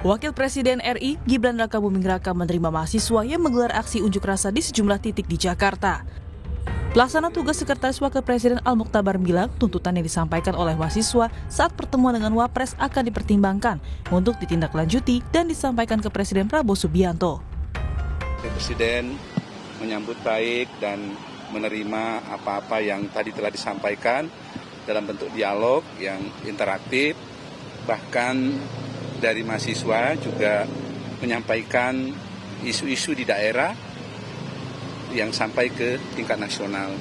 Wakil Presiden RI Gibran Rakabuming Raka menerima mahasiswa yang menggelar aksi unjuk rasa di sejumlah titik di Jakarta. Pelaksana tugas Sekretaris Wakil Presiden Al-Mukhtabar bilang tuntutan yang disampaikan oleh mahasiswa saat pertemuan dengan Wapres akan dipertimbangkan untuk ditindaklanjuti dan disampaikan ke Presiden Prabowo Subianto. Presiden menyambut baik dan menerima apa-apa yang tadi telah disampaikan dalam bentuk dialog yang interaktif, bahkan dari mahasiswa juga menyampaikan isu-isu di daerah yang sampai ke tingkat nasional.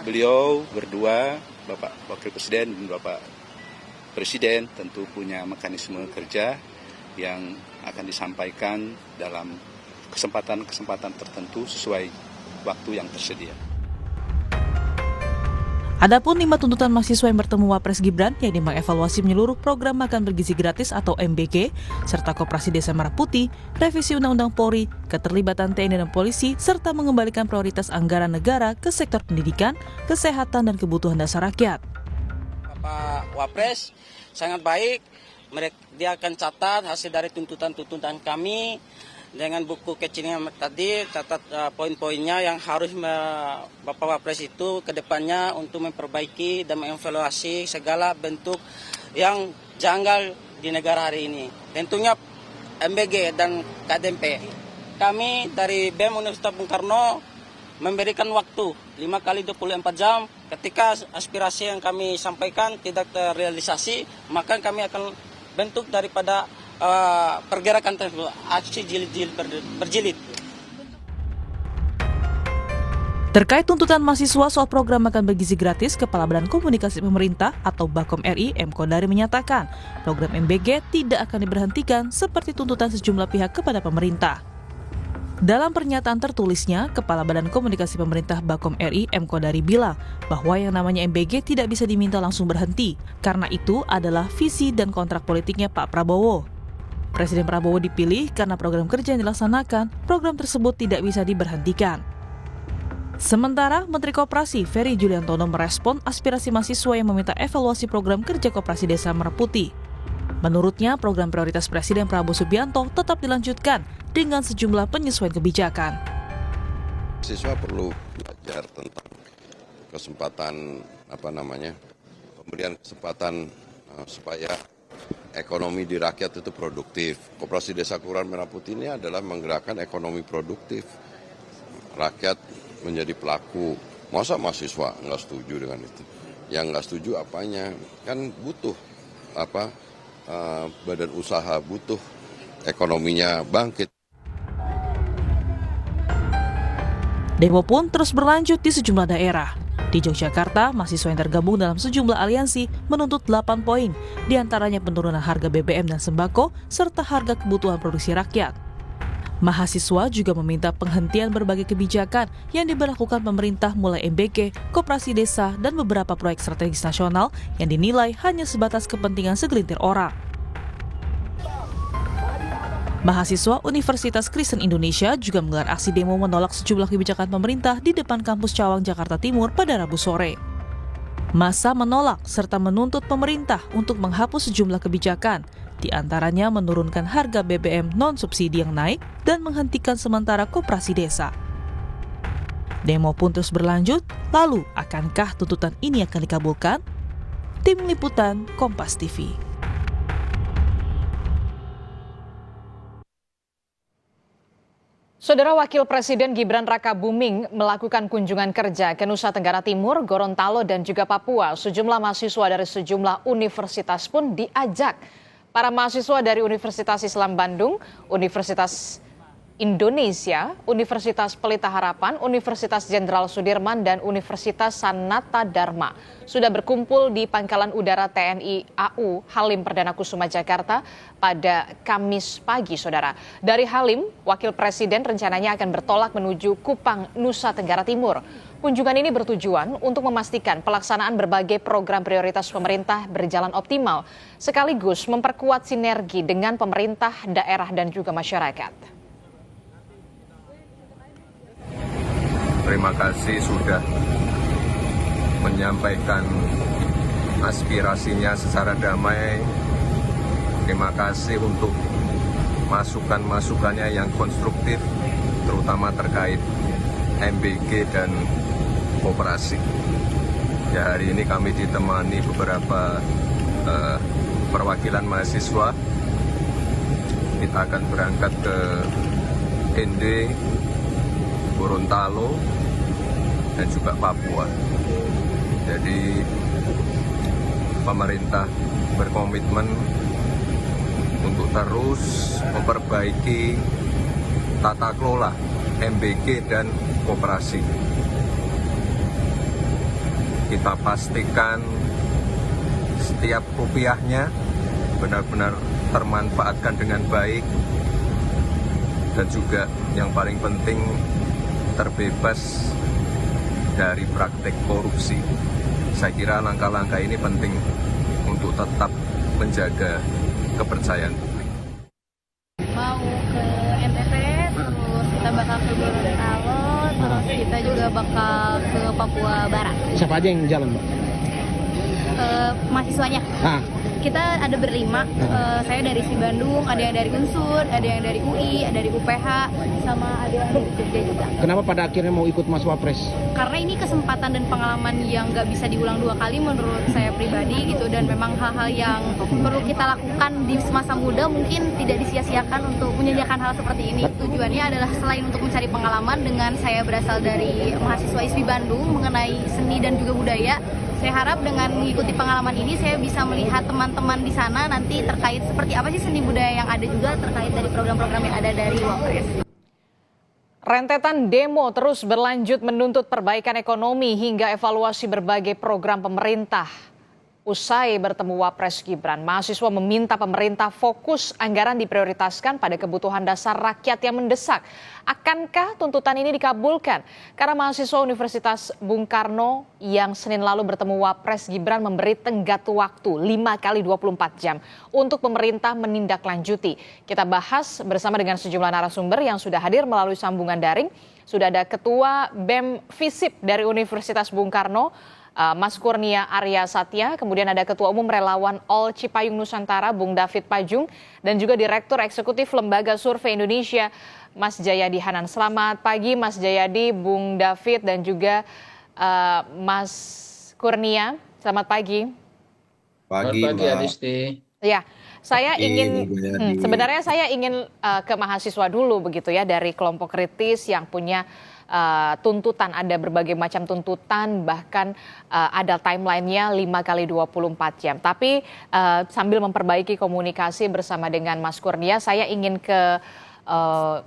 Beliau berdua, Bapak Wakil Presiden dan Bapak Presiden tentu punya mekanisme kerja yang akan disampaikan dalam kesempatan-kesempatan tertentu sesuai waktu yang tersedia. Adapun 5 tuntutan mahasiswa yang bertemu Wapres Gibran, yakni mengevaluasi menyeluruh program makan bergizi gratis atau MBG, serta Koperasi Desa Merah Putih, revisi Undang-Undang Polri, keterlibatan TNI dan polisi, serta mengembalikan prioritas anggaran negara ke sektor pendidikan, kesehatan, dan kebutuhan dasar rakyat. Bapak Wapres sangat baik, dia akan catat hasil dari tuntutan-tuntutan kami, dengan buku kecilnya tadi, catat poin-poinnya yang harus Bapak Wapres itu ke depannya untuk memperbaiki dan mengevaluasi segala bentuk yang janggal di negara hari ini. Tentunya MBG dan KDMP. Kami dari BEM Universitas Bung Karno memberikan waktu 5 kali 24 jam. Ketika aspirasi yang kami sampaikan tidak terrealisasi, maka kami akan bentuk daripada pergerakan tersebut, aksi jilid-jilid berjilid. Terkait tuntutan mahasiswa soal program makan bergizi gratis, Kepala Badan Komunikasi Pemerintah atau Bakom RI M. Kodari menyatakan program MBG tidak akan diberhentikan seperti tuntutan sejumlah pihak kepada pemerintah. Dalam pernyataan tertulisnya, Kepala Badan Komunikasi Pemerintah Bakom RI M. Kodari bilang bahwa yang namanya MBG tidak bisa diminta langsung berhenti, karena itu adalah visi dan kontrak politiknya Pak Prabowo. Presiden Prabowo dipilih karena program kerja yang dilaksanakan, program tersebut tidak bisa diberhentikan. Sementara Menteri Koperasi Ferry Juliantono merespon aspirasi mahasiswa yang meminta evaluasi program kerja Koperasi Desa Merah Putih. Menurutnya, program prioritas Presiden Prabowo Subianto tetap dilanjutkan dengan sejumlah penyesuaian kebijakan. Siswa perlu belajar tentang kesempatan pemberian kesempatan supaya ekonomi di rakyat itu produktif. Koperasi Desa Kelurahan Merah Putih ini adalah menggerakkan ekonomi produktif. Rakyat menjadi pelaku. Masa mahasiswa nggak setuju dengan itu? Yang nggak setuju apanya? Kan butuh badan usaha, butuh ekonominya bangkit. Demo pun terus berlanjut di sejumlah daerah. Di Yogyakarta, mahasiswa yang tergabung dalam sejumlah aliansi menuntut 8 poin, diantaranya penurunan harga BBM dan sembako, serta harga kebutuhan produksi rakyat. Mahasiswa juga meminta penghentian berbagai kebijakan yang diberlakukan pemerintah mulai MBG, Koperasi Desa, dan beberapa proyek strategis nasional yang dinilai hanya sebatas kepentingan segelintir orang. Mahasiswa Universitas Kristen Indonesia juga menggelar aksi demo menolak sejumlah kebijakan pemerintah di depan kampus Cawang, Jakarta Timur pada Rabu sore. Massa menolak serta menuntut pemerintah untuk menghapus sejumlah kebijakan, di antaranya menurunkan harga BBM non-subsidi yang naik dan menghentikan sementara Koperasi Desa. Demo pun terus berlanjut, lalu akankah tuntutan ini akan dikabulkan? Tim Liputan Kompas TV. Saudara Wakil Presiden Gibran Rakabuming melakukan kunjungan kerja ke Nusa Tenggara Timur, Gorontalo, dan juga Papua. Sejumlah mahasiswa dari sejumlah universitas pun diajak. Para mahasiswa dari Universitas Islam Bandung, Universitas Indonesia, Universitas Pelita Harapan, Universitas Jenderal Sudirman, dan Universitas Sanata Dharma sudah berkumpul di Pangkalan Udara TNI AU Halim Perdana Kusuma Jakarta pada Kamis pagi, saudara. Dari Halim, Wakil Presiden rencananya akan bertolak menuju Kupang, Nusa Tenggara Timur. Kunjungan ini bertujuan untuk memastikan pelaksanaan berbagai program prioritas pemerintah berjalan optimal, sekaligus memperkuat sinergi dengan pemerintah, daerah, dan juga masyarakat. Terima kasih sudah menyampaikan aspirasinya secara damai. Terima kasih untuk masukan-masukannya yang konstruktif, terutama terkait MBG dan koperasi. Ya, hari ini kami ditemani beberapa perwakilan mahasiswa. Kita akan berangkat ke ND, Gorontalo, dan juga Papua. Jadi pemerintah berkomitmen untuk terus memperbaiki tata kelola MBG dan koperasi. Kita pastikan setiap rupiahnya benar-benar termanfaatkan dengan baik, dan juga yang paling penting terbebas dari praktek korupsi. Saya kira langkah-langkah ini penting untuk tetap menjaga kepercayaan publik. Mau ke NTT, terus kita bakal ke Gorontalo, terus kita juga bakal ke Papua Barat. Siapa aja yang jalan, Mbak? Mahasiswanya. Kita ada berlima, saya dari Bandung, ada yang dari Unsur, ada yang dari UI, ada dari UPH, sama ada yang dari Jogja juga. Kenapa pada akhirnya mau ikut Mas Wapres? Karena ini kesempatan dan pengalaman yang nggak bisa diulang 2 kali menurut saya pribadi gitu, dan memang hal-hal yang perlu kita lakukan di semasa muda mungkin tidak disia-siakan untuk menyanyikan hal seperti ini. Tujuannya adalah selain untuk mencari pengalaman, dengan saya berasal dari mahasiswa ISWI Bandung mengenai seni dan juga budaya, saya harap dengan mengikuti pengalaman ini saya bisa melihat teman-teman di sana nanti terkait seperti apa sih seni budaya yang ada, juga terkait dari program-program yang ada dari Wapres. Rentetan demo terus berlanjut menuntut perbaikan ekonomi hingga evaluasi berbagai program pemerintah. Usai bertemu Wapres Gibran, mahasiswa meminta pemerintah fokus anggaran diprioritaskan pada kebutuhan dasar rakyat yang mendesak. Akankah tuntutan ini dikabulkan? Karena mahasiswa Universitas Bung Karno yang Senin lalu bertemu Wapres Gibran memberi tenggat waktu 5 kali 24 jam untuk pemerintah menindaklanjuti. Kita bahas bersama dengan sejumlah narasumber yang sudah hadir melalui sambungan daring. Sudah ada Ketua BEM FISIP dari Universitas Bung Karno, Mas Kurnia Arya Satya, kemudian ada Ketua Umum Relawan All Cipayung Nusantara, Bung David Pajung, dan juga Direktur Eksekutif Lembaga Survei Indonesia, Mas Jayadi Hanan. Selamat pagi Mas Jayadi, Bung David, dan juga Mas Kurnia. Selamat pagi. Selamat pagi Adisti. Ya, saya ingin sebenarnya saya ingin ke mahasiswa dulu begitu ya, dari kelompok kritis yang punya tuntutan, ada berbagai macam tuntutan, bahkan ada timelinenya 5 kali 24 jam. Tapi sambil memperbaiki komunikasi bersama dengan Mas Kurnia, saya ingin ke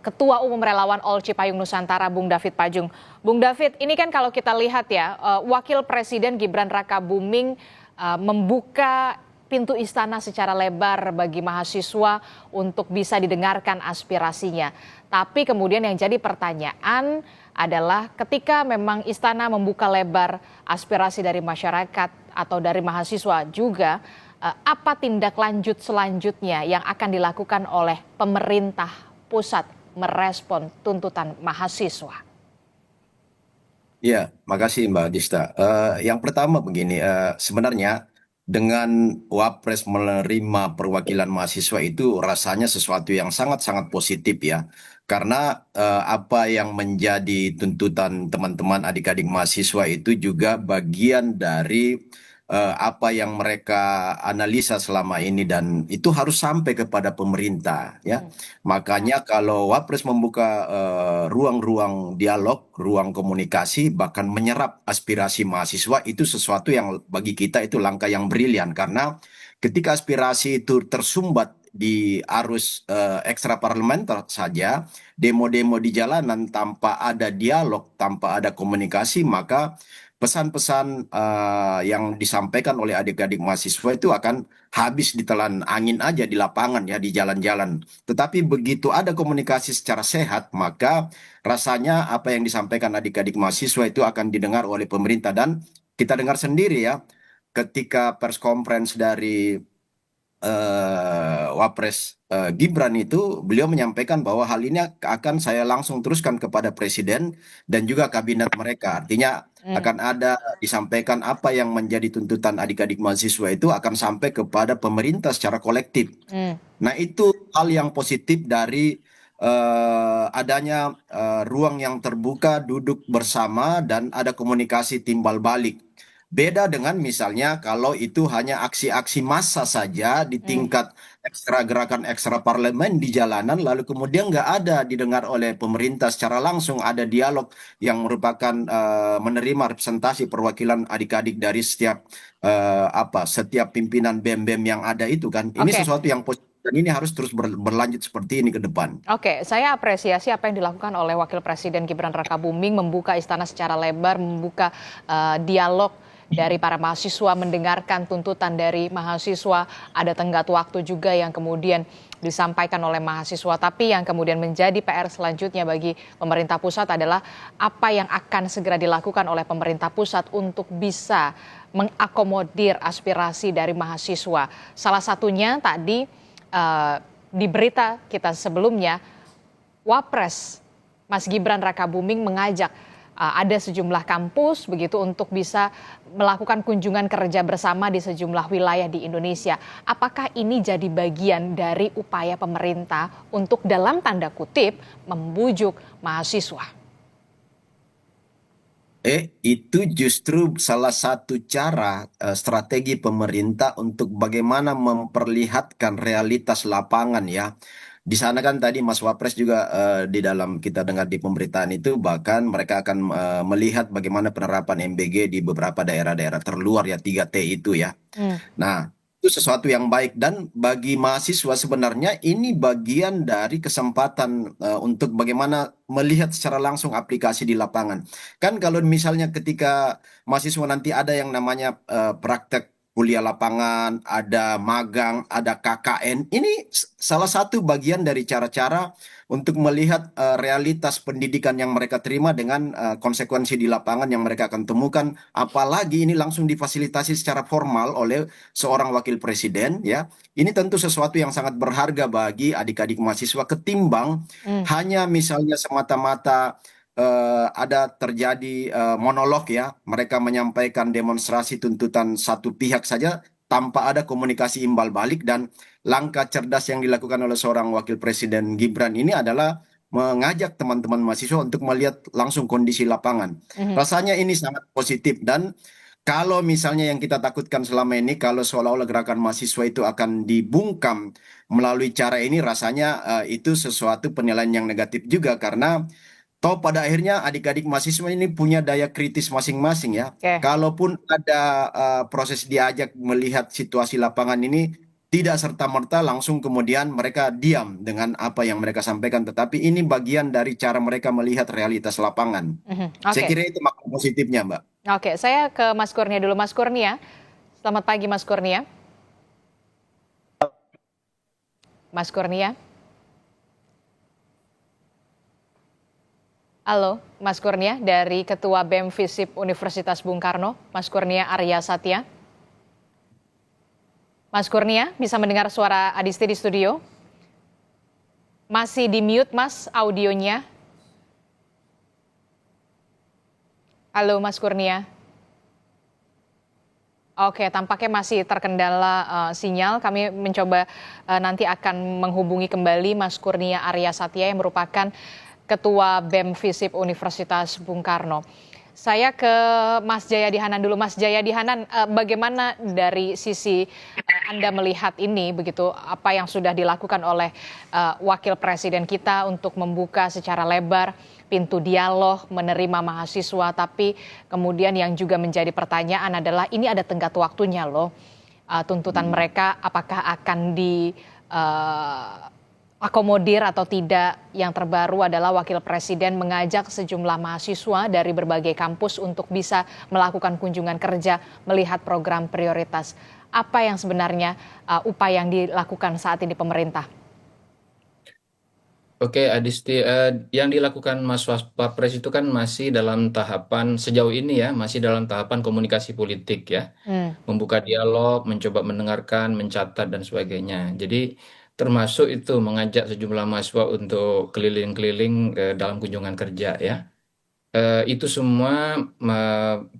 Ketua Umum Relawan All Cipayung Nusantara, Bung David Pajung. Bung David, ini kan kalau kita lihat ya, Wakil Presiden Gibran Rakabuming membuka pintu istana secara lebar bagi mahasiswa untuk bisa didengarkan aspirasinya. Tapi kemudian yang jadi pertanyaan adalah ketika memang istana membuka lebar aspirasi dari masyarakat atau dari mahasiswa juga, apa tindak lanjut selanjutnya yang akan dilakukan oleh pemerintah pusat merespon tuntutan mahasiswa? Ya, makasih Mbak Dista. Yang pertama begini, sebenarnya dengan Wapres menerima perwakilan mahasiswa itu rasanya sesuatu yang sangat-sangat positif ya. Karena apa yang menjadi tuntutan teman-teman adik-adik mahasiswa itu juga bagian dari apa yang mereka analisa selama ini, dan itu harus sampai kepada pemerintah ya. Makanya kalau Wapres membuka ruang-ruang dialog, ruang komunikasi, bahkan menyerap aspirasi mahasiswa, itu sesuatu yang bagi kita itu langkah yang brilian. Karena ketika aspirasi itu tersumbat di arus ekstra parlementer saja, demo-demo di jalanan tanpa ada dialog, tanpa ada komunikasi, maka pesan-pesan yang disampaikan oleh adik-adik mahasiswa itu akan habis ditelan angin aja di lapangan ya, di jalan-jalan. Tetapi begitu ada komunikasi secara sehat, maka rasanya apa yang disampaikan adik-adik mahasiswa itu akan didengar oleh pemerintah. Dan kita dengar sendiri ya, ketika pers conference dari Wapres Gibran itu beliau menyampaikan bahwa hal ini akan saya langsung teruskan kepada presiden dan juga kabinet mereka. Artinya akan ada disampaikan apa yang menjadi tuntutan adik-adik mahasiswa itu akan sampai kepada pemerintah secara kolektif. Nah, itu hal yang positif dari adanya ruang yang terbuka, duduk bersama, dan ada komunikasi timbal balik. Beda dengan misalnya kalau itu hanya aksi-aksi massa saja di tingkat ekstra gerakan ekstra parlemen di jalanan, lalu kemudian nggak ada didengar oleh pemerintah secara langsung, ada dialog yang merupakan menerima representasi perwakilan adik-adik dari setiap pimpinan BEM-BEM yang ada itu kan. Ini Oke. sesuatu yang positif dan ini harus terus berlanjut seperti ini ke depan. Oke, saya apresiasi apa yang dilakukan oleh Wakil Presiden Gibran Rakabuming, membuka istana secara lebar, membuka dialog dari para mahasiswa, mendengarkan tuntutan dari mahasiswa, ada tenggat waktu juga yang kemudian disampaikan oleh mahasiswa. Tapi yang kemudian menjadi PR selanjutnya bagi pemerintah pusat adalah apa yang akan segera dilakukan oleh pemerintah pusat untuk bisa mengakomodir aspirasi dari mahasiswa. Salah satunya tadi di berita kita sebelumnya, Wapres Mas Gibran Rakabuming mengajak ada sejumlah kampus begitu untuk bisa melakukan kunjungan kerja bersama di sejumlah wilayah di Indonesia. Apakah ini jadi bagian dari upaya pemerintah untuk dalam tanda kutip membujuk mahasiswa? Itu justru salah satu cara strategi pemerintah untuk bagaimana memperlihatkan realitas lapangan ya. Di sana kan tadi Mas Wapres juga di dalam kita dengar di pemberitaan itu bahkan mereka akan melihat bagaimana penerapan MBG di beberapa daerah-daerah terluar ya 3T itu ya. Nah, itu sesuatu yang baik dan bagi mahasiswa sebenarnya ini bagian dari kesempatan untuk bagaimana melihat secara langsung aplikasi di lapangan. Kan kalau misalnya ketika mahasiswa nanti ada yang namanya praktek kuliah lapangan, ada magang, ada KKN. Ini salah satu bagian dari cara-cara untuk melihat realitas pendidikan yang mereka terima dengan konsekuensi di lapangan yang mereka akan temukan. Apalagi ini langsung difasilitasi secara formal oleh seorang wakil presiden, ya. Ini tentu sesuatu yang sangat berharga bagi adik-adik mahasiswa ketimbang hanya misalnya semata-mata ada terjadi monolog ya, mereka menyampaikan demonstrasi tuntutan satu pihak saja tanpa ada komunikasi imbal balik dan langkah cerdas yang dilakukan oleh seorang wakil presiden Gibran ini adalah mengajak teman-teman mahasiswa untuk melihat langsung kondisi lapangan. Rasanya ini sangat positif dan kalau misalnya yang kita takutkan selama ini kalau seolah-olah gerakan mahasiswa itu akan dibungkam melalui cara ini rasanya itu sesuatu penilaian yang negatif juga karena toh pada akhirnya adik-adik mahasiswa ini punya daya kritis masing-masing ya. Oke. Kalaupun ada proses diajak melihat situasi lapangan ini, tidak serta-merta langsung kemudian mereka diam dengan apa yang mereka sampaikan. Tetapi ini bagian dari cara mereka melihat realitas lapangan. Saya Oke. kira itu makna positifnya, Mbak. Oke, saya ke Mas Kurnia dulu. Mas Kurnia, selamat pagi Mas Kurnia. Mas Kurnia. Halo, Mas Kurnia dari Ketua BEM FISIP Universitas Bung Karno, Mas Kurnia Arya Satya. Mas Kurnia, bisa mendengar suara Adisti di studio? Masih di mute, Mas, audionya. Halo, Mas Kurnia. Oke, tampaknya masih terkendala sinyal. Kami mencoba nanti akan menghubungi kembali Mas Kurnia Arya Satya yang merupakan Ketua BEM FISIP Universitas Bung Karno. Saya ke Mas Jayadi Hanan dulu. Mas Jayadi Hanan, bagaimana dari sisi Anda melihat ini, begitu apa yang sudah dilakukan oleh Wakil Presiden kita untuk membuka secara lebar pintu dialog, menerima mahasiswa, tapi kemudian yang juga menjadi pertanyaan adalah ini ada tenggat waktunya loh. Tuntutan mereka apakah akan akomodir atau tidak. Yang terbaru adalah Wakil Presiden mengajak sejumlah mahasiswa dari berbagai kampus untuk bisa melakukan kunjungan kerja, melihat program prioritas. Apa yang sebenarnya upaya yang dilakukan saat ini pemerintah? Oke, Adisti, yang dilakukan Mas Wapres itu kan masih dalam tahapan sejauh ini ya, masih dalam tahapan komunikasi politik ya, Hmm. membuka dialog, mencoba mendengarkan, mencatat dan sebagainya. Jadi termasuk itu mengajak sejumlah mahasiswa untuk keliling-keliling dalam kunjungan kerja ya. Itu semua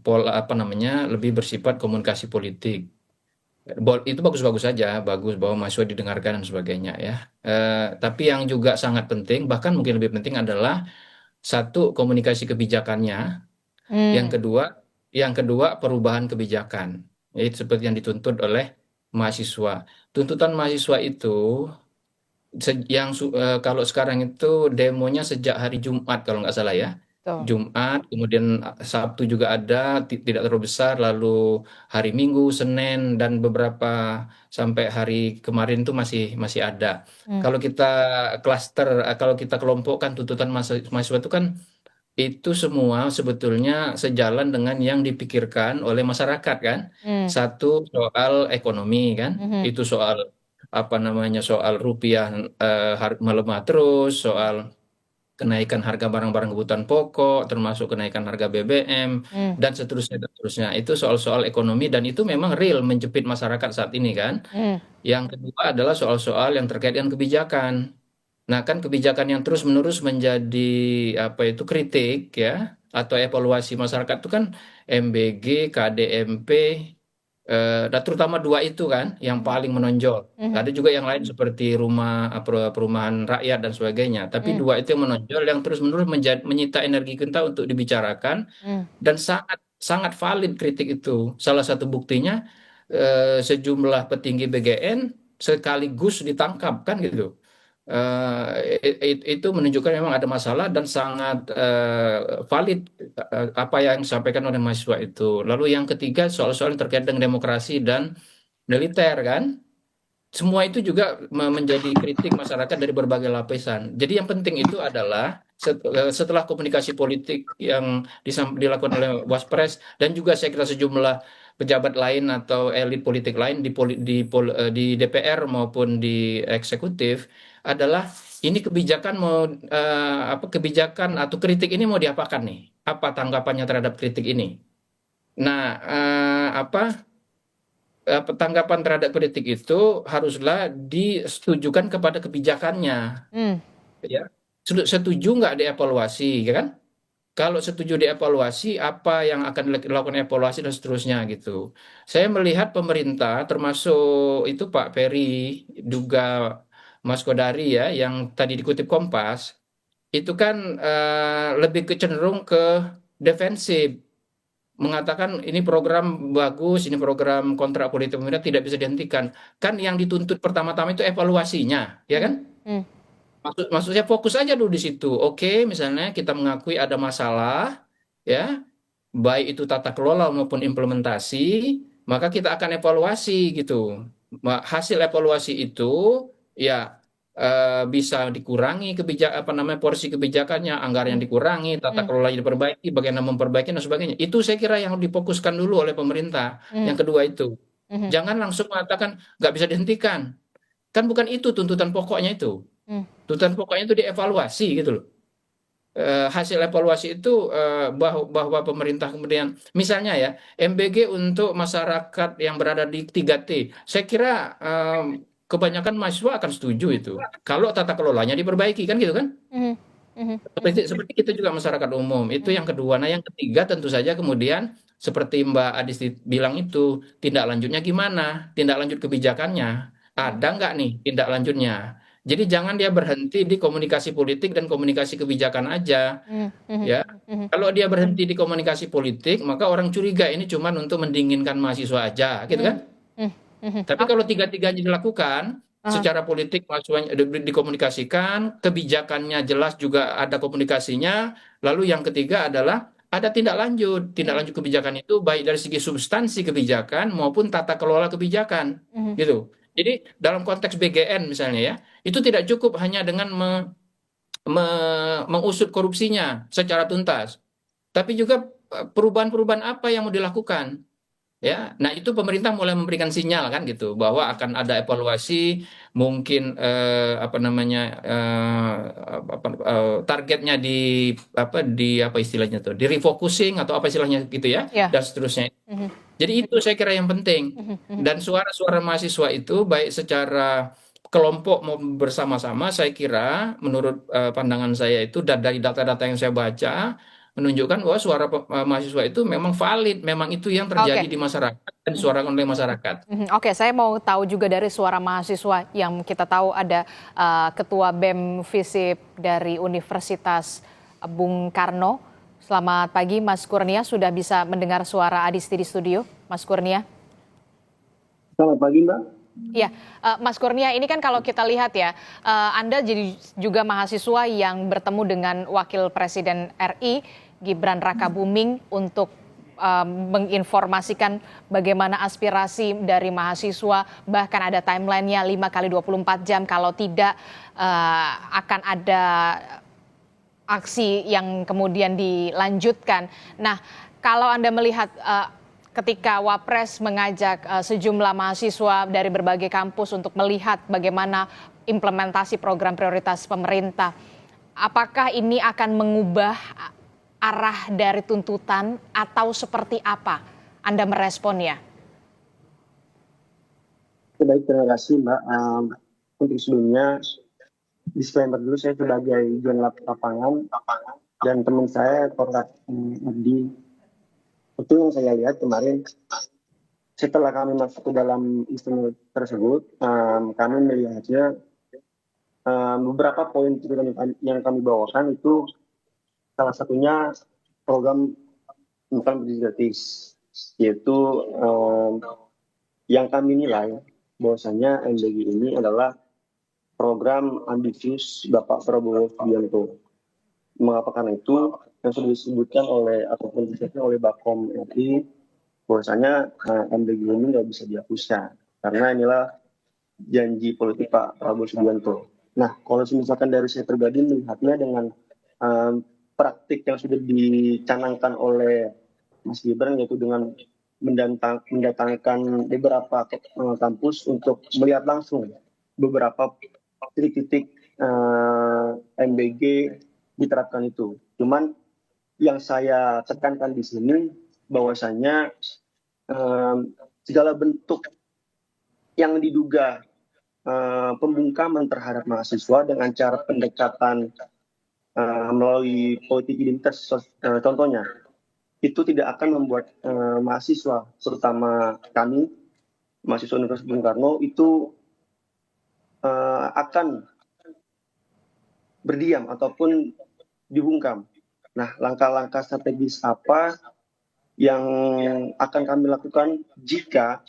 pola apa namanya lebih bersifat komunikasi politik. Itu bagus-bagus saja, bagus bahwa mahasiswa didengarkan dan sebagainya ya. Tapi yang juga sangat penting, bahkan mungkin lebih penting adalah satu komunikasi kebijakannya, yang Hmm. kedua, perubahan kebijakan, yaitu seperti yang dituntut oleh mahasiswa. Tuntutan mahasiswa itu kalau sekarang itu demonya sejak hari Jumat kalau nggak salah ya. Tuh. Jumat, kemudian Sabtu juga ada, tidak terlalu besar, lalu hari Minggu, Senin, dan beberapa sampai hari kemarin itu masih masih ada. Hmm. Kalau kita kalau kita kelompokkan tuntutan mahasiswa itu kan itu semua sebetulnya sejalan dengan yang dipikirkan oleh masyarakat kan. Hmm. Satu soal ekonomi kan, Mhm. itu soal apa namanya soal rupiah melemah terus, soal kenaikan harga barang-barang kebutuhan pokok, termasuk kenaikan harga BBM Hmm. dan seterusnya dan seterusnya. Itu soal-soal ekonomi dan itu memang real menjepit masyarakat saat ini kan. Hmm. Yang kedua adalah soal-soal yang terkait dengan kebijakan. Nah, kan kebijakan yang terus-menerus menjadi apa itu kritik ya atau evaluasi masyarakat itu kan MBG, KDMP, dan terutama dua itu kan yang paling menonjol. Mhm. Ada juga yang lain seperti perumahan rakyat dan sebagainya. Tapi Hmm. dua itu yang menonjol yang terus-menerus menyita energi kita untuk dibicarakan Hmm. dan sangat sangat valid kritik itu. Salah satu buktinya sejumlah petinggi BGN sekaligus ditangkap kan gitu. Itu menunjukkan memang ada masalah dan sangat valid apa yang disampaikan oleh mahasiswa itu. Lalu yang ketiga soal-soal yang terkait dengan demokrasi dan militer kan. Semua itu juga menjadi kritik masyarakat dari berbagai lapisan. Jadi yang penting itu adalah setelah komunikasi politik yang dilakukan oleh Waspres dan juga saya kira sejumlah pejabat lain atau elit politik lain di DPR maupun di eksekutif adalah ini kebijakan mau apa kebijakan atau kritik ini mau diapakan nih? Apa tanggapannya terhadap kritik ini? Nah, tanggapan terhadap kritik itu haruslah disetujukan kepada kebijakannya, Hmm. ya. Setuju nggak dievaluasi, ya kan? Kalau setuju dievaluasi, apa yang akan dilakukan evaluasi dan seterusnya gitu. Saya melihat pemerintah, termasuk itu Pak Ferry, juga Mas Kodari ya, yang tadi dikutip Kompas, itu kan lebih cenderung ke defensif mengatakan ini program bagus, ini program kontrak politik pemerintah tidak bisa dihentikan. Kan yang dituntut pertama-tama itu evaluasinya, ya kan? Hmm. Maksudnya fokus aja dulu di situ. Oke, misalnya kita mengakui ada masalah, ya, baik itu tata kelola maupun implementasi, maka kita akan evaluasi gitu. Hasil evaluasi itu, ya bisa dikurangi apa namanya porsi kebijakannya, anggaran yang dikurangi, tata Hmm. kelolanya diperbaiki, bagaimana memperbaiki dan sebagainya. Itu saya kira yang difokuskan dulu oleh pemerintah. Hmm. Yang kedua itu, Mhm. jangan langsung mengatakan nggak bisa dihentikan. Kan bukan itu tuntutan pokoknya itu. Hmm. Tuntutan pokoknya itu dievaluasi gitu loh. Hasil evaluasi itu bahwa pemerintah kemudian misalnya ya MBG untuk masyarakat yang berada di 3T, saya kira kebanyakan mahasiswa akan setuju itu kalau tata kelolanya diperbaiki kan gitu kan. Mhm. Mhm. Seperti kita juga masyarakat umum. Itu yang kedua. Nah, yang ketiga tentu saja kemudian seperti Mbak Adisti bilang itu, tindak lanjutnya gimana? Tindak lanjut kebijakannya. Ada nggak nih tindak lanjutnya? Jadi jangan dia berhenti di komunikasi politik dan komunikasi kebijakan aja, Mhm. Mhm. ya. Mhm. Kalau dia berhenti di komunikasi politik, maka orang curiga ini cuman untuk mendinginkan mahasiswa aja, gitu kan? Mhm. Mhm. Tapi kalau tiga-tiganya dilakukan Ah. secara politik mahasiswanya dikomunikasikan, kebijakannya jelas juga ada komunikasinya, lalu yang ketiga adalah ada tindak lanjut. Tindak lanjut kebijakan itu baik dari segi substansi kebijakan maupun tata kelola kebijakan, Mhm. gitu. Jadi dalam konteks BGN misalnya ya, itu tidak cukup hanya dengan mengusut korupsinya secara tuntas, tapi juga perubahan-perubahan apa yang mau dilakukan. Ya, nah itu pemerintah mulai memberikan sinyal kan gitu bahwa akan ada evaluasi, mungkin apa namanya targetnya di apa istilahnya tuh, di refocusing atau apa istilahnya gitu ya, Ya. dan seterusnya. Mhm, Jadi itu saya kira yang penting. mhm, mhm. Dan suara-suara mahasiswa itu baik secara kelompok maupun bersama-sama, saya kira menurut pandangan saya itu dan dari data-data yang saya baca menunjukkan bahwa suara mahasiswa itu memang valid, memang itu yang terjadi Oke. di masyarakat dan Mhm, disuarakan oleh masyarakat. mhm. Oke, saya mau tahu juga dari suara mahasiswa yang kita tahu ada Ketua BEM FISIP dari Universitas Bung Karno. Selamat pagi, Mas Kurnia. Sudah bisa mendengar suara Adisti di studio, Mas Kurnia? Selamat pagi, Mbak. Iya, Mas Kurnia, ini kan kalau kita lihat ya, Anda jadi juga mahasiswa yang bertemu dengan Wakil Presiden RI, Gibran Rakabuming, untuk menginformasikan bagaimana aspirasi dari mahasiswa, bahkan ada timelinenya 5 kali 24 jam, kalau tidak akan ada aksi yang kemudian dilanjutkan. Nah, kalau Anda melihat ketika Wapres mengajak sejumlah mahasiswa dari berbagai kampus untuk melihat bagaimana implementasi program prioritas pemerintah, apakah ini akan mengubah arah dari tuntutan atau seperti apa Anda meresponnya? Baik, terima kasih, Mbak. Untuk sebelumnya, disclaimer dulu, saya sebagai jurnalis lapangan dan teman saya, Korlat Ardi. Itu yang saya lihat kemarin, setelah kami masuk ke dalam istimewa tersebut, kami melihatnya beberapa poin yang kami bawakan itu salah satunya program makan bergizi gratis, yaitu yang kami nilai bahwasanya MBG ini adalah program ambisius Bapak Prabowo Subianto. Mengapa? Karena itu yang sudah disebutkan oleh ataupun disebutkan oleh Bakom RI bahwasanya MBG ini nggak bisa dihapuskan karena inilah janji politik Pak Prabowo Subianto. Nah, kalau misalkan dari saya pribadi melihatnya dengan praktik yang sudah dicanangkan oleh Mas Gibran, yaitu dengan mendatangkan beberapa kampus untuk melihat langsung beberapa titik-titik MBG diterapkan itu. Cuman yang saya tekankan di sini bahwasanya segala bentuk yang diduga pembungkaman terhadap mahasiswa dengan cara pendekatan melalui politik identitas, contohnya, itu tidak akan membuat mahasiswa, terutama kami, mahasiswa Universitas Bung Karno, itu akan berdiam ataupun dibungkam. Nah, langkah-langkah strategis apa yang akan kami lakukan jika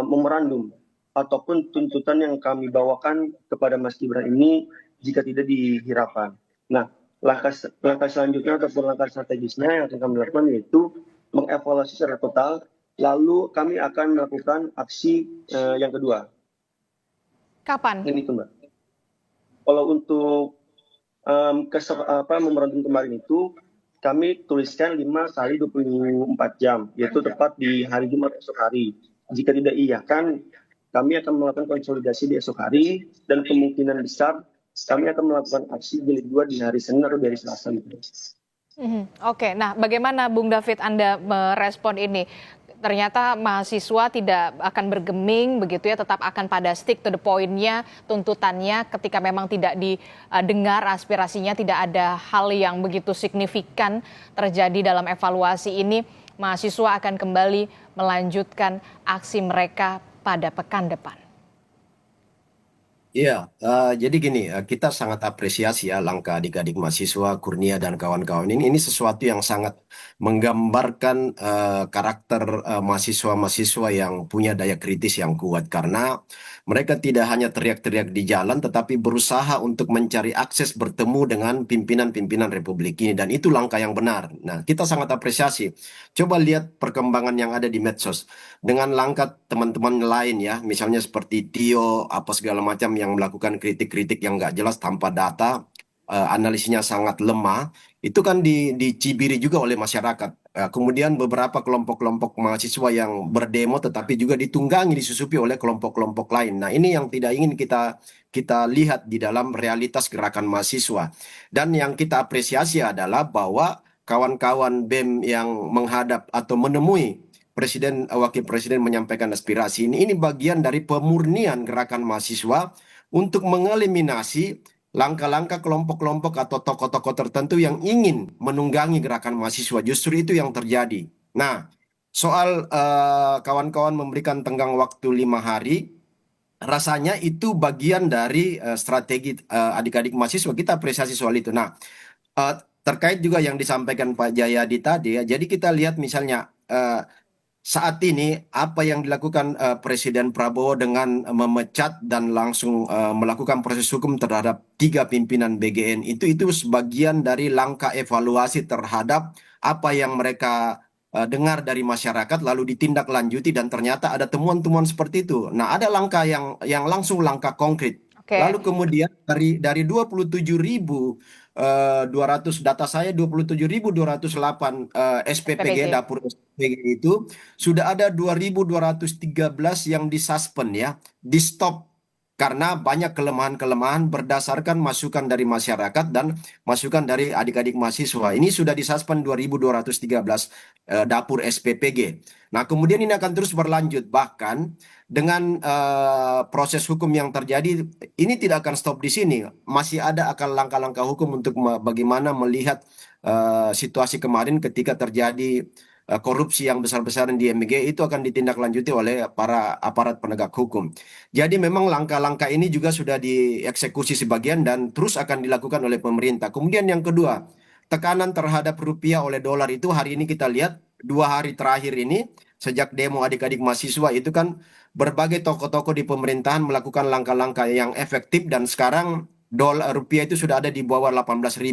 memorandum ataupun tuntutan yang kami bawakan kepada Mas Gibran ini jika tidak dihiraukan. Nah, langkah selanjutnya ataupun langkah strategisnya yang akan kami lakukan yaitu mengevaluasi secara total, lalu kami akan melakukan aksi yang kedua. Kapan? Ini itu, Mbak. Kalau untuk memorandum kemarin itu kami tuliskan 5 kali 24 jam, yaitu tepat di hari Jumat esok hari. Jika tidak iya kan, kami akan melakukan konsolidasi di esok hari dan kemungkinan besar kami akan melakukan aksi jilid 2 di hari Senin atau di hari Selasa. Oke, nah bagaimana Bung David Anda merespon ini? Ternyata mahasiswa tidak akan bergeming begitu ya, tetap akan pada stick to the point-nya, tuntutannya ketika memang tidak didengar aspirasinya, tidak ada hal yang begitu signifikan terjadi dalam evaluasi ini, mahasiswa akan kembali melanjutkan aksi mereka pada pekan depan. Iya, jadi gini, kita sangat apresiasi ya langkah adik-adik mahasiswa, Kurnia dan kawan-kawan ini. Ini sesuatu yang sangat menggambarkan karakter mahasiswa-mahasiswa yang punya daya kritis yang kuat. Karena mereka tidak hanya teriak-teriak di jalan, tetapi berusaha untuk mencari akses bertemu dengan pimpinan-pimpinan Republik ini. Dan itu langkah yang benar. Nah, kita sangat apresiasi. Coba lihat perkembangan yang ada di medsos. Dengan langkah teman-teman lain ya, misalnya seperti Tio, apa segala macam yang melakukan kritik-kritik yang nggak jelas tanpa data, analisisnya sangat lemah, itu kan dicibiri juga oleh masyarakat. Kemudian beberapa kelompok-kelompok mahasiswa yang berdemo tetapi juga ditunggangi, disusupi oleh kelompok-kelompok lain. Nah, ini yang tidak ingin kita lihat di dalam realitas gerakan mahasiswa. Dan yang kita apresiasi adalah bahwa kawan-kawan BEM yang menghadap atau menemui Presiden, Wakil Presiden menyampaikan aspirasi ini bagian dari pemurnian gerakan mahasiswa untuk mengeliminasi langkah-langkah kelompok-kelompok atau tokoh-tokoh tertentu yang ingin menunggangi gerakan mahasiswa. Justru itu yang terjadi. Nah, soal kawan-kawan memberikan tenggang waktu 5 hari, rasanya itu bagian dari strategi adik-adik mahasiswa. Kita apresiasi soal itu. Nah, terkait juga yang disampaikan Pak Jayadi tadi ya, jadi kita lihat misalnya saat ini apa yang dilakukan Presiden Prabowo dengan memecat dan langsung melakukan proses hukum terhadap 3 pimpinan BGN itu sebagian dari langkah evaluasi terhadap apa yang mereka dengar dari masyarakat lalu ditindaklanjuti dan ternyata ada temuan-temuan seperti itu. Nah, ada langkah yang langsung langkah konkret. Lalu kemudian dari 27.200 data saya 27.208 SPPG dapur SPPG itu sudah ada 2.213 yang disuspend ya, di stop karena banyak kelemahan-kelemahan berdasarkan masukan dari masyarakat dan masukan dari adik-adik mahasiswa. Ini sudah disuspend 2.213 dapur SPPG. Nah, kemudian ini akan terus berlanjut bahkan dengan proses hukum yang terjadi ini tidak akan stop di sini. Masih ada akan langkah-langkah hukum untuk bagaimana melihat situasi kemarin ketika terjadi korupsi yang besar-besaran di MBG itu akan ditindaklanjuti oleh para aparat penegak hukum. Jadi memang langkah-langkah ini juga sudah dieksekusi sebagian dan terus akan dilakukan oleh pemerintah. Kemudian yang kedua, tekanan terhadap rupiah oleh dolar itu hari ini kita lihat 2 hari terakhir ini sejak demo adik-adik mahasiswa itu kan berbagai tokoh-tokoh di pemerintahan melakukan langkah-langkah yang efektif dan sekarang rupiah itu sudah ada di bawah 18.000.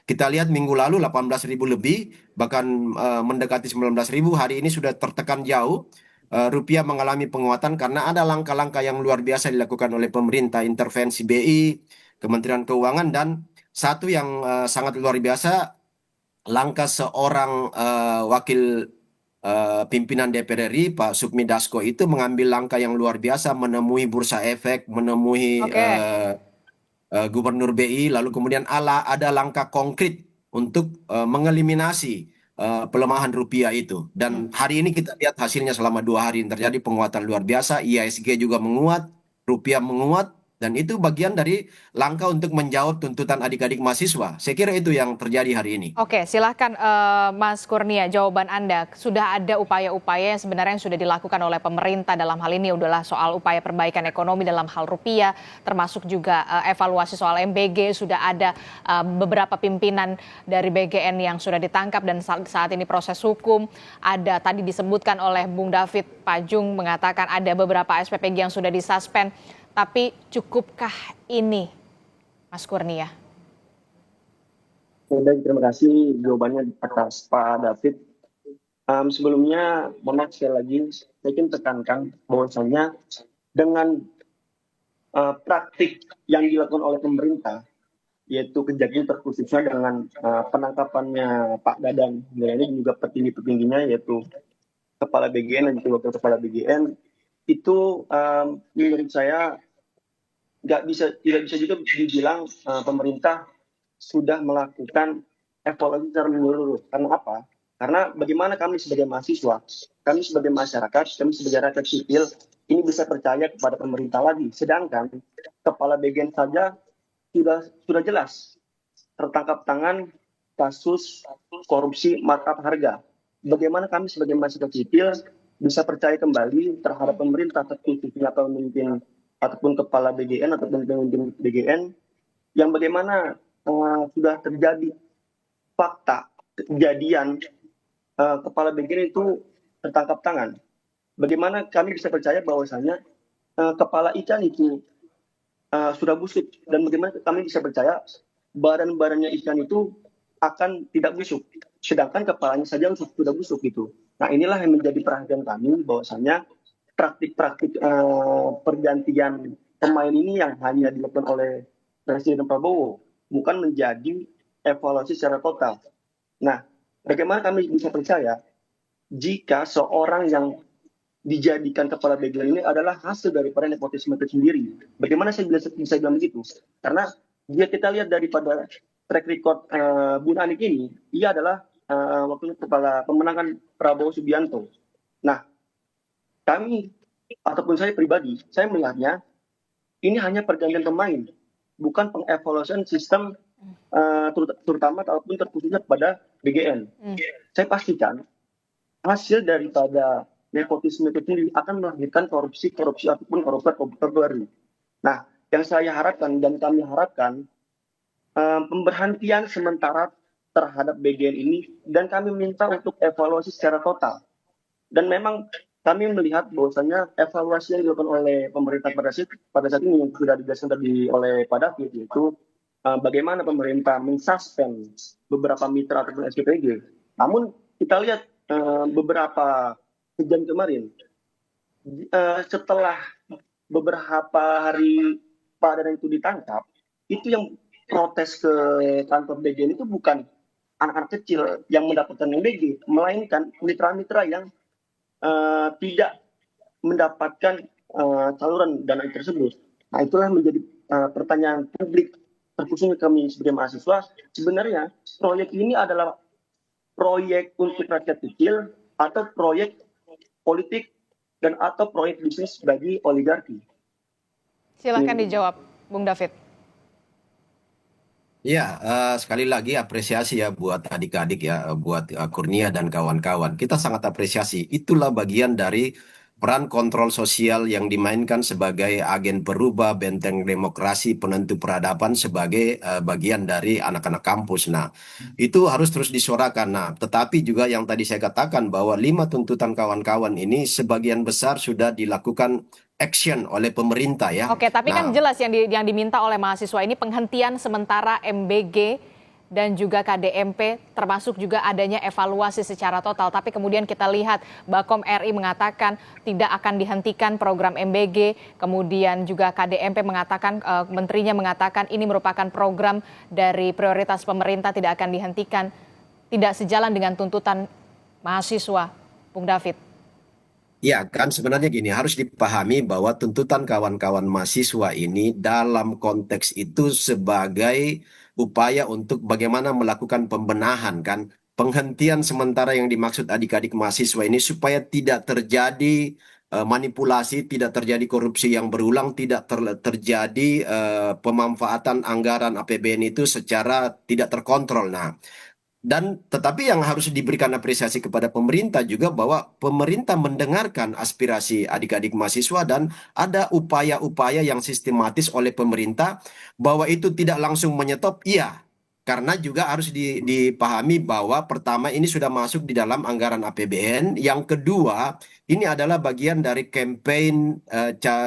Kita lihat minggu lalu 18.000 lebih, bahkan mendekati 19.000. Hari ini sudah tertekan jauh. Rupiah mengalami penguatan karena ada langkah-langkah yang luar biasa dilakukan oleh pemerintah, intervensi BI, Kementerian Keuangan, dan satu yang sangat luar biasa, langkah seorang wakil pimpinan DPR RI Pak Sukmi Dasko itu mengambil langkah yang luar biasa, menemui Bursa Efek, menemui Gubernur BI, lalu kemudian ada langkah konkret untuk mengeliminasi pelemahan rupiah itu. Dan hari ini kita lihat hasilnya selama 2 hari terjadi penguatan luar biasa, IHSG juga menguat, rupiah menguat, dan itu bagian dari langkah untuk menjawab tuntutan adik-adik mahasiswa. Saya kira itu yang terjadi hari ini. Oke, silahkan Mas Kurnia, jawaban Anda. Sudah ada upaya-upaya yang sebenarnya sudah dilakukan oleh pemerintah dalam hal ini adalah soal upaya perbaikan ekonomi dalam hal rupiah, termasuk juga evaluasi soal MBG, sudah ada beberapa pimpinan dari BGN yang sudah ditangkap dan saat ini proses hukum. Ada tadi disebutkan oleh Bung David Pajung mengatakan ada beberapa SPPG yang sudah disuspend. Tapi cukupkah ini, Mas Kurnia? Baik, terima kasih jawabannya atas Pak David. Sebelumnya, mohon maaf sekali lagi, saya ingin tekankan bahwasanya dengan praktik yang dilakukan oleh pemerintah, yaitu kejadian terkhususnya dengan penangkapannya Pak Dadang, ini juga petinggi-petingginya, yaitu Kepala BGN dan juga Wakil Kepala BGN, itu menurut saya tidak bisa juga dibilang pemerintah sudah melakukan evaluasi secara menyeluruh. Karena apa? Karena bagaimana kami sebagai mahasiswa, kami sebagai masyarakat, kami sebagai rakyat sipil ini bisa percaya kepada pemerintah lagi. Sedangkan Kepala BGN saja sudah jelas tertangkap tangan kasus korupsi markup harga. Bagaimana kami sebagai masyarakat sipil bisa percaya kembali terhadap pemerintah terkhususnya pemimpin ataupun kepala BGN ataupun pemimpin BGN yang bagaimana sudah terjadi fakta kejadian kepala BGN itu tertangkap tangan. Bagaimana kami bisa percaya bahwasanya kepala ikan itu sudah busuk dan bagaimana kami bisa percaya badan-badannya ikan itu akan tidak busuk, sedangkan kepalanya saja sudah busuk gitu. Nah, inilah yang menjadi perhatian kami bahwasanya praktik-praktik pergantian pemain ini yang hanya dilakukan oleh Presiden Prabowo bukan menjadi evaluasi secara total. Nah, bagaimana kami bisa percaya jika seorang yang dijadikan kepala BGN ini adalah hasil daripada nepotisme itu sendiri? Bagaimana saya bisa bilang begitu? Karena dia kita lihat daripada track record Bu Nanik ini, ia adalah waktu itu kepala pemenangan Prabowo Subianto. Nah, kami ataupun saya pribadi, saya melihatnya ini hanya pergantian pemain, bukan pengevaluasian sistem terutama ataupun terkhususnya pada BGN. Saya pastikan hasil daripada nepotisme itu sendiri akan melahirkan korupsi ataupun koruptor baru. Nah, yang saya harapkan dan kami harapkan pemberhentian sementara terhadap BGN ini, dan kami minta untuk evaluasi secara total. Dan memang kami melihat bahwasanya evaluasi yang dilakukan oleh pemerintah pada saat ini yang sudah dijelaskan tadi oleh Pak David, yaitu bagaimana pemerintah mensuspend beberapa mitra ataupun SPPG. Namun kita lihat beberapa kejadian kemarin, setelah beberapa hari Pak Dadan itu ditangkap, itu yang protes ke kantor BGN itu bukan anak-anak kecil yang mendapatkan MBG, melainkan mitra-mitra yang tidak mendapatkan saluran dana tersebut. Nah, itulah menjadi pertanyaan publik, terkhususnya kami sebagai mahasiswa. Sebenarnya proyek ini adalah proyek untuk rakyat kecil atau proyek politik dan atau proyek bisnis bagi oligarki? Silahkan dijawab, Bung David. Ya, sekali lagi apresiasi ya buat adik-adik ya, buat Kurnia dan kawan-kawan. Kita sangat apresiasi. Itulah bagian dari peran kontrol sosial yang dimainkan sebagai agen perubah benteng demokrasi penentu peradaban sebagai bagian dari anak-anak kampus. Nah, itu harus terus disuarakan. Nah, tetapi juga yang tadi saya katakan bahwa 5 tuntutan kawan-kawan ini sebagian besar sudah dilakukan action oleh pemerintah ya. Oke, tapi kan Nah, jelas yang diminta oleh mahasiswa ini penghentian sementara MBG dan juga KDMP, termasuk juga adanya evaluasi secara total. Tapi kemudian kita lihat Bakom RI mengatakan tidak akan dihentikan program MBG, kemudian juga KDMP mengatakan, menterinya mengatakan ini merupakan program dari prioritas pemerintah, tidak akan dihentikan, tidak sejalan dengan tuntutan mahasiswa, Bung David. ya kan sebenarnya gini, harus dipahami bahwa tuntutan kawan-kawan mahasiswa ini dalam konteks itu sebagai upaya untuk bagaimana melakukan pembenahan kan. Penghentian sementara yang dimaksud adik-adik mahasiswa ini supaya tidak terjadi manipulasi, tidak terjadi korupsi yang berulang, tidak terjadi pemanfaatan anggaran APBN itu secara tidak terkontrol. Nah, dan tetapi yang harus diberikan apresiasi kepada pemerintah juga bahwa pemerintah mendengarkan aspirasi adik-adik mahasiswa dan ada upaya-upaya yang sistematis oleh pemerintah bahwa itu tidak langsung menyetop, iya. Karena juga harus dipahami bahwa pertama ini sudah masuk di dalam anggaran APBN, yang kedua ini adalah bagian dari campaign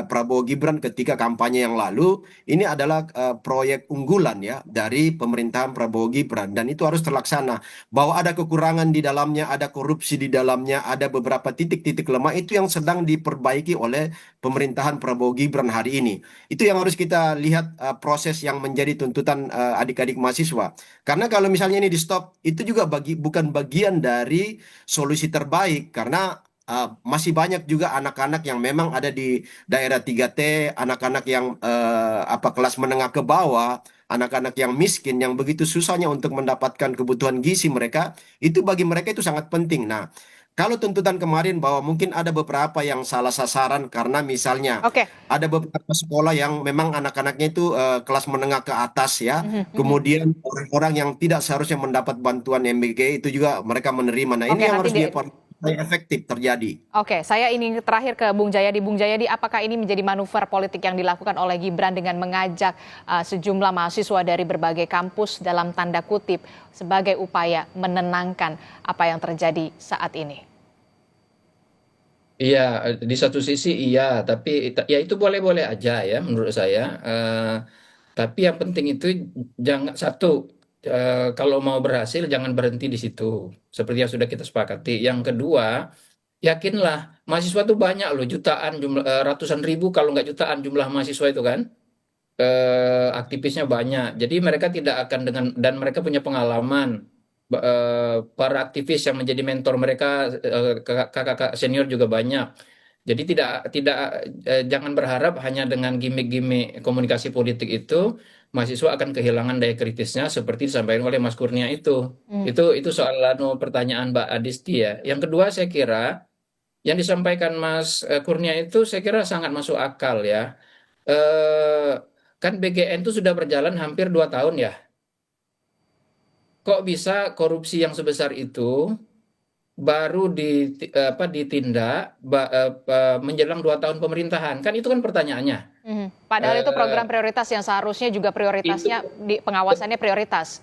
Prabowo Gibran ketika kampanye yang lalu. Ini adalah proyek unggulan ya dari pemerintahan Prabowo Gibran dan itu harus terlaksana. Bahwa ada kekurangan di dalamnya, ada korupsi di dalamnya, ada beberapa titik-titik lemah itu yang sedang diperbaiki oleh pemerintahan Prabowo Gibran hari ini. Itu yang harus kita lihat proses yang menjadi tuntutan adik-adik mahasiswa. Karena kalau misalnya ini di stop, itu juga bukan bagian dari solusi terbaik karena masih banyak juga anak-anak yang memang ada di daerah 3T, anak-anak yang kelas menengah ke bawah, anak-anak yang miskin yang begitu susahnya untuk mendapatkan kebutuhan gizi mereka, itu bagi mereka itu sangat penting. Nah, kalau tuntutan kemarin bahwa mungkin ada beberapa yang salah sasaran karena misalnya Oke, ada beberapa sekolah yang memang anak-anaknya itu kelas menengah ke atas ya, kemudian orang-orang yang tidak seharusnya mendapat bantuan MBG itu juga mereka menerima. Nah, ini oke, yang nanti harus dievaluasi efektif terjadi. Oke, saya ini terakhir ke Bung Jayadi. Bung Jayadi, apakah ini menjadi manuver politik yang dilakukan oleh Gibran dengan mengajak sejumlah mahasiswa dari berbagai kampus dalam tanda kutip sebagai upaya menenangkan apa yang terjadi saat ini? Iya, di satu sisi iya, tapi ya itu boleh-boleh aja ya menurut saya. Tapi yang penting itu jangan kalau mau berhasil jangan berhenti di situ, seperti yang sudah kita sepakati. Yang kedua, yakinlah mahasiswa itu banyak loh, jutaan ratusan ribu kalau nggak jutaan jumlah mahasiswa itu kan. aktivisnya banyak. Jadi mereka tidak akan dan mereka punya pengalaman. Para aktivis yang menjadi mentor mereka, kakak-kakak senior juga banyak. Jadi jangan berharap hanya dengan gimmick-gimmick komunikasi politik itu mahasiswa akan kehilangan daya kritisnya seperti disampaikan oleh Mas Kurnia itu. Itu soal pertanyaan Mbak Adisti ya. Yang kedua saya kira yang disampaikan Mas Kurnia itu saya kira sangat masuk akal ya. Kan BGN itu sudah berjalan hampir 2 tahun ya. Kok bisa korupsi yang sebesar itu baru ditindak menjelang 2 tahun pemerintahan? Kan itu kan pertanyaannya. Padahal itu program prioritas yang seharusnya juga prioritasnya di pengawasannya prioritas.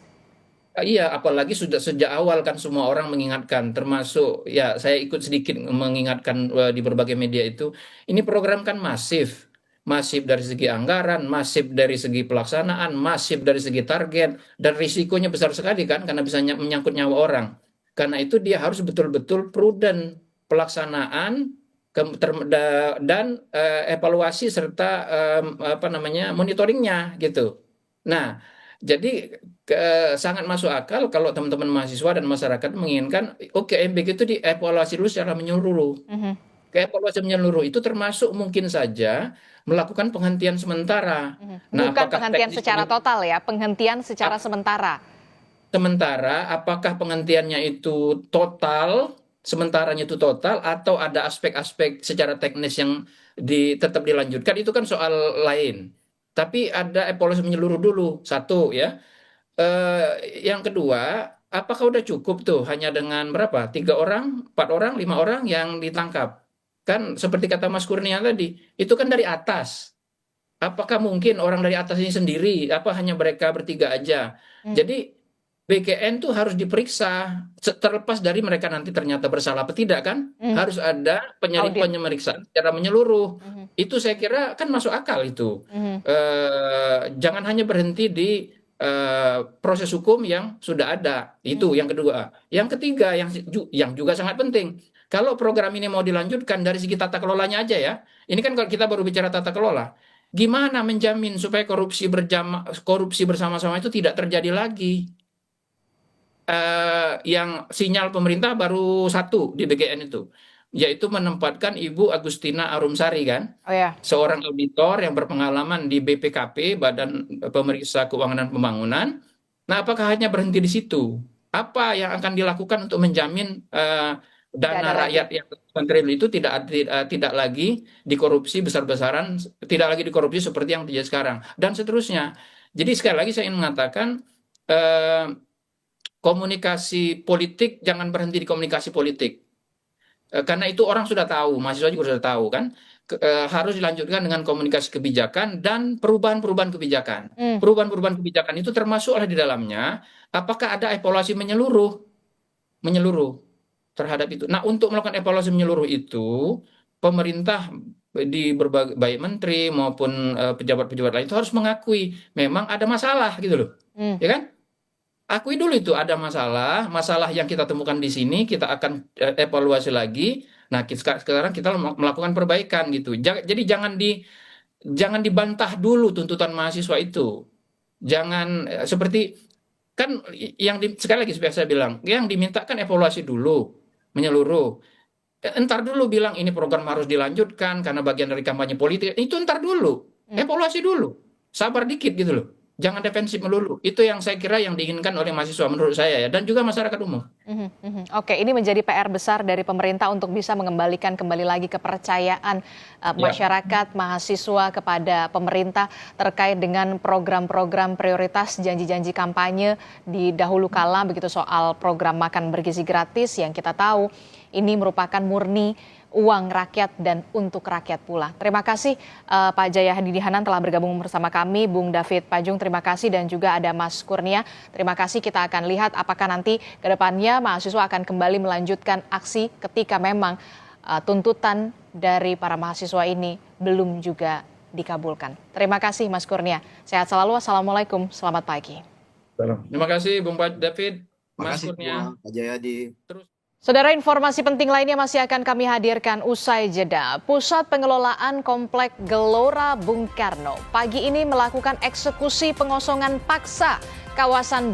Iya, apalagi sudah sejak awal kan semua orang mengingatkan, termasuk ya saya ikut sedikit mengingatkan di berbagai media itu, ini program kan masif dari segi anggaran, masif dari segi pelaksanaan, masif dari segi target, dan risikonya besar sekali kan karena bisa menyangkut nyawa orang. Karena itu dia harus betul-betul prudent pelaksanaan dan evaluasi serta monitoringnya gitu. Nah, jadi sangat masuk akal kalau teman-teman mahasiswa dan masyarakat menginginkan MBG itu dievaluasi dulu secara menyeluruh. Evaluasi menyeluruh itu termasuk mungkin saja melakukan penghentian sementara. Nah, bukan penghentian secara total ya, penghentian secara sementara. Sementara, apakah penghentiannya itu total, sementaranya itu total, atau ada aspek-aspek secara teknis yang tetap dilanjutkan, itu kan soal lain. Tapi ada evaluasi menyeluruh dulu, satu ya. Yang kedua, apakah udah cukup tuh hanya dengan berapa? 3 orang, 4 orang, 5 orang yang ditangkap? Kan seperti kata Mas Kurnia tadi, itu kan dari atas. Apakah mungkin orang dari atas ini sendiri? Apa hanya mereka bertiga aja? Jadi BGN tuh harus diperiksa terlepas dari mereka nanti ternyata bersalah atau tidak kan, harus ada pemeriksaan secara menyeluruh. Itu saya kira kan masuk akal itu. Jangan hanya berhenti di proses hukum yang sudah ada. Itu yang kedua. Yang ketiga yang juga sangat penting. Kalau program ini mau dilanjutkan dari segi tata kelolanya aja ya. Ini kan kalau kita baru bicara tata kelola. Gimana menjamin supaya korupsi bersama-sama itu tidak terjadi lagi? Yang sinyal pemerintah baru satu di BGN itu, yaitu menempatkan Ibu Agustina Arumsari kan, seorang auditor yang berpengalaman di BPKP, Badan Pemeriksa Keuangan dan Pembangunan. Nah, apakah hanya berhenti di situ? Apa yang akan dilakukan untuk menjamin dana rakyat yang triliun itu tidak lagi dikorupsi besar-besaran, tidak lagi dikorupsi seperti yang terjadi sekarang, dan seterusnya. Jadi sekali lagi saya ingin mengatakan komunikasi politik jangan berhenti di komunikasi politik. Karena itu orang sudah tahu, mahasiswa juga sudah tahu kan, harus dilanjutkan dengan komunikasi kebijakan dan perubahan-perubahan kebijakan. Perubahan-perubahan kebijakan itu termasuklah di dalamnya, apakah ada evaluasi menyeluruh terhadap itu. Nah, untuk melakukan evaluasi menyeluruh itu, pemerintah di berbagai baik menteri maupun pejabat-pejabat lain itu harus mengakui memang ada masalah gitu loh, ya kan? Akui dulu itu ada masalah yang kita temukan di sini, kita akan evaluasi lagi. Nah, sekarang kita melakukan perbaikan gitu. Jadi jangan dibantah dulu tuntutan mahasiswa itu. Jangan seperti kan sekali lagi saya bilang, yang dimintakan evaluasi dulu menyeluruh. Entar dulu bilang ini program harus dilanjutkan karena bagian dari kampanye politik. Itu entar dulu, evaluasi dulu. Sabar dikit gitu loh. Jangan defensif melulu. Itu yang saya kira yang diinginkan oleh mahasiswa menurut saya ya, dan juga masyarakat umum. Oke, ini menjadi PR besar dari pemerintah untuk bisa mengembalikan kembali lagi kepercayaan masyarakat, mahasiswa kepada pemerintah terkait dengan program-program prioritas janji-janji kampanye di dahulu kala, begitu soal program makan bergizi gratis yang kita tahu ini merupakan murni uang rakyat dan untuk rakyat pula. Terima kasih Pak Jaya Hadi Hanan telah bergabung bersama kami, Bung David Pajung terima kasih, dan juga ada Mas Kurnia. Terima kasih, kita akan lihat apakah nanti ke depannya mahasiswa akan kembali melanjutkan aksi ketika memang tuntutan dari para mahasiswa ini belum juga dikabulkan. Terima kasih Mas Kurnia. Sehat selalu. Assalamualaikum. Selamat pagi. Terima kasih Bung David, Mas Kurnia. Pak Jaya Hadi. Terus Saudara, informasi penting lainnya masih akan kami hadirkan usai jeda. Pusat Pengelolaan Komplek Gelora Bung Karno pagi ini melakukan eksekusi pengosongan paksa kawasan